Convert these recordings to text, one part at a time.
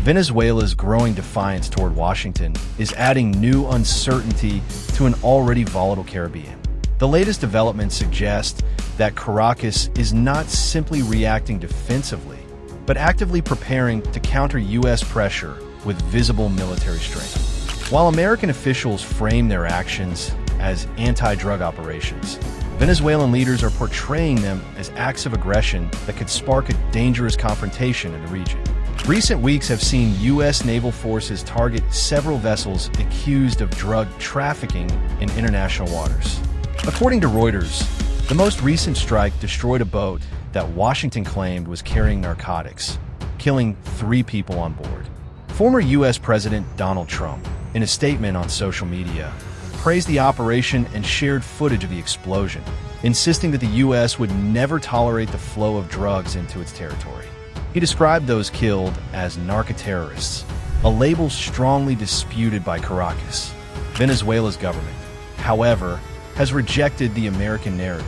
Venezuela's growing defiance toward Washington is adding new uncertainty to an already volatile Caribbean. The latest developments suggest that Caracas is not simply reacting defensively, but actively preparing to counter U.S. pressure with visible military strength. While American officials frame their actions as anti-drug operations, Venezuelan leaders are portraying them as acts of aggression that could spark a dangerous confrontation in the region. Recent weeks have seen U.S. naval forces target several vessels accused of drug trafficking in international waters. According to Reuters, the most recent strike destroyed a boat that Washington claimed was carrying narcotics, killing 3 people on board. Former U.S. President Donald Trump, in a statement on social media, praised the operation and shared footage of the explosion, insisting that the U.S. would never tolerate the flow of drugs into its territory. He described those killed as narco-terrorists, a label strongly disputed by Caracas. Venezuela's government, however, has rejected the American narrative.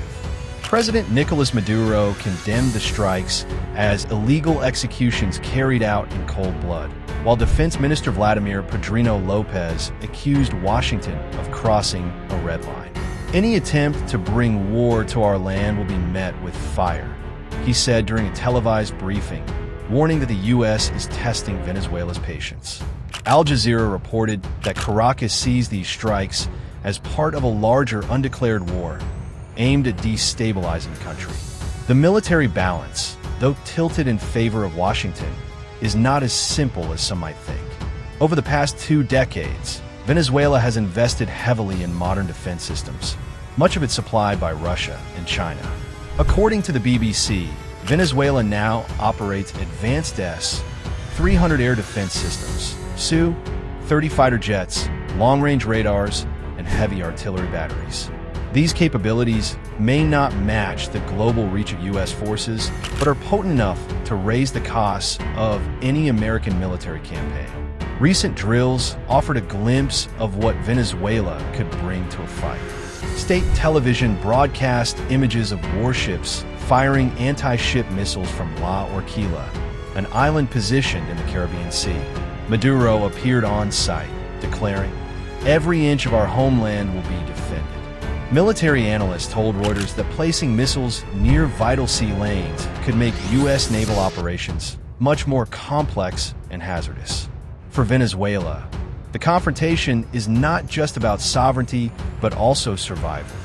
President Nicolas Maduro condemned the strikes as illegal executions carried out in cold blood, while Defense Minister Vladimir Padrino Lopez accused Washington of crossing a red line. Any attempt to bring war to our land will be met with fire, he said during a televised briefing, warning that the U.S. is testing Venezuela's patience. Al Jazeera reported that Caracas sees these strikes as part of a larger undeclared war aimed at destabilizing the country. The military balance, though tilted in favor of Washington, is not as simple as some might think. Over the past 2 decades, Venezuela has invested heavily in modern defense systems, much of it supplied by Russia and China. According to the BBC, Venezuela now operates advanced S-300 air defense systems, Su-30 fighter jets, long-range radars, and heavy artillery batteries. These capabilities may not match the global reach of U.S. forces, but are potent enough to raise the costs of any American military campaign. Recent drills offered a glimpse of what Venezuela could bring to a fight. State television broadcast images of warships firing anti-ship missiles from La Orquilla, an island positioned in the Caribbean Sea. Maduro appeared on site, declaring, "Every inch of our homeland will be defended." Military analysts told Reuters that placing missiles near vital sea lanes could make U.S. naval operations much more complex and hazardous. For Venezuela, the confrontation is not just about sovereignty, but also survival.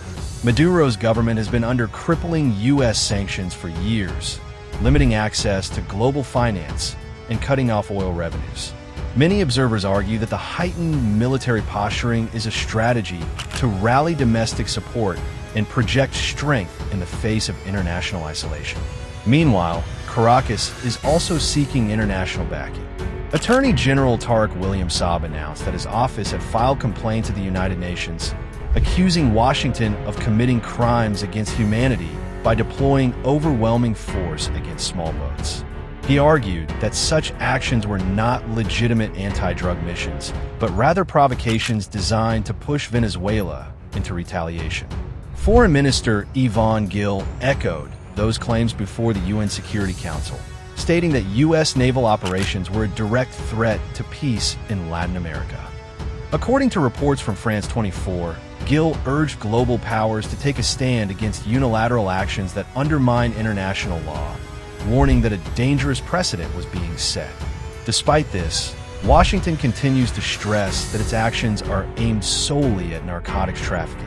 Maduro's government has been under crippling U.S. sanctions for years, limiting access to global finance and cutting off oil revenues. Many observers argue that the heightened military posturing is a strategy to rally domestic support and project strength in the face of international isolation. Meanwhile, Caracas is also seeking international backing. Attorney General Tarek William Saab announced that his office had filed complaints at the United Nations, accusing Washington of committing crimes against humanity by deploying overwhelming force against small boats. He argued that such actions were not legitimate anti-drug missions, but rather provocations designed to push Venezuela into retaliation. Foreign Minister Yvonne Gill echoed those claims before the UN Security Council, stating that U.S. naval operations were a direct threat to peace in Latin America. According to reports from France 24, Gill urged global powers to take a stand against unilateral actions that undermine international law, warning that a dangerous precedent was being set. Despite this, Washington continues to stress that its actions are aimed solely at narcotics trafficking.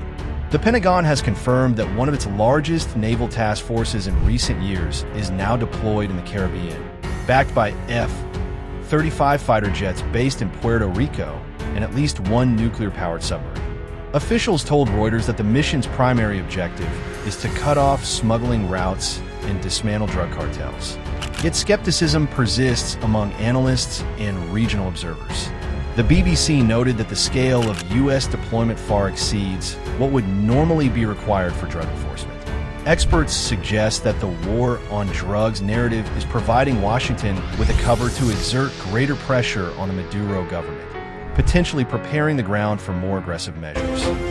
The Pentagon has confirmed that one of its largest naval task forces in recent years is now deployed in the Caribbean, backed by F-35 fighter jets based in Puerto Rico and at least 1 nuclear-powered submarine. Officials told Reuters that the mission's primary objective is to cut off smuggling routes and dismantle drug cartels. Yet skepticism persists among analysts and regional observers. The BBC noted that the scale of U.S. deployment far exceeds what would normally be required for drug enforcement. Experts suggest that the war on drugs narrative is providing Washington with a cover to exert greater pressure on the Maduro government, potentially preparing the ground for more aggressive measures.